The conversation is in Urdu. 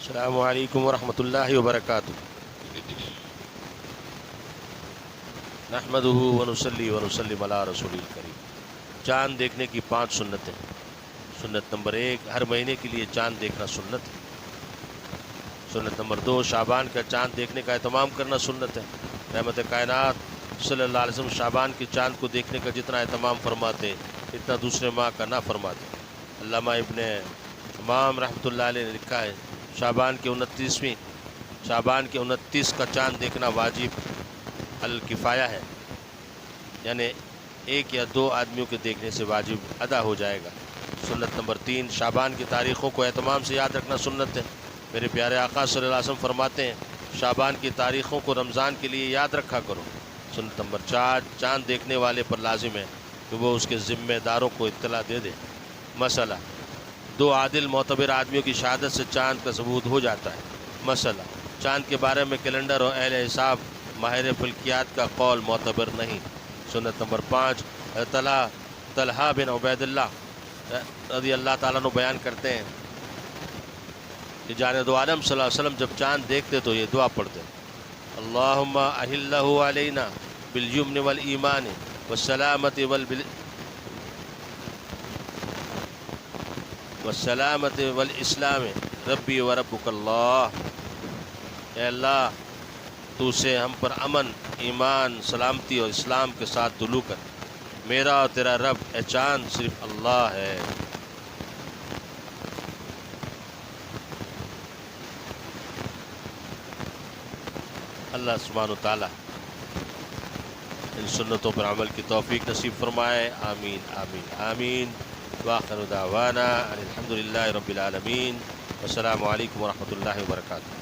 السلام علیکم ورحمۃ اللہ وبرکاتہ۔ نحمدہ ونصلی ونسلم علی رسول الکریم۔ چاند دیکھنے کی 5 سنتیں۔ سنت نمبر 1، ہر مہینے کے لیے چاند دیکھنا سنت ہے۔ سنت نمبر 2، شعبان کا چاند دیکھنے کا اہتمام کرنا سنت ہے۔ رحمت کائنات صلی اللہ علیہ وسلم شعبان کے چاند کو دیکھنے کا جتنا اہتمام فرماتے اتنا دوسرے ماہ کا نہ فرماتے۔ علامہ ابن امام رحمۃ اللہ علیہ نے لکھا ہے، شعبان کے 29 کا چاند دیکھنا واجب الکفایہ ہے، یعنی 1 یا 2 آدمیوں کے دیکھنے سے واجب ادا ہو جائے گا۔ سنت نمبر 3، شعبان کی تاریخوں کو اہتمام سے یاد رکھنا سنت ہے۔ میرے پیارے آقا صلی اللہ علیہ وسلم فرماتے ہیں، شعبان کی تاریخوں کو رمضان کے لیے یاد رکھا کرو۔ سنت نمبر 4، چاند دیکھنے والے پر لازم ہے کہ وہ اس کے ذمہ داروں کو اطلاع دے دے۔ مسئلہ، 2 عادل معتبر آدمیوں کی شہادت سے چاند کا ثبوت ہو جاتا ہے۔ مسئلہ، چاند کے بارے میں کیلنڈر اور اہل حساب ماہر فلکیات کا قول معتبر نہیں۔ سنت نمبر 5، طلحہ بن عبید اللہ رضی اللہ تعالیٰ عنہ بیان کرتے ہیں کہ جانب عالم صلی اللہ علیہ وسلم جب چاند دیکھتے تو یہ دعا پڑھتے: اللہم احلہ علینا بالیمن والایمان والسلامت والاسلام ربی وربک اللہ۔ اے اللہ، تو سے ہم پر امن، ایمان، سلامتی اور اسلام کے ساتھ طلوع کر۔ میرا اور تیرا رب اے چاند صرف اللہ ہے۔ اللہ سبحانہ و تعالیٰ ان سنتوں پر عمل کی توفیق نصیب فرمائے۔ آمین آمین آمین۔ وآخر دعوانا ان الحمد للہ رب العالمین۔ السلام علیکم ورحمۃ اللہ وبرکاتہ۔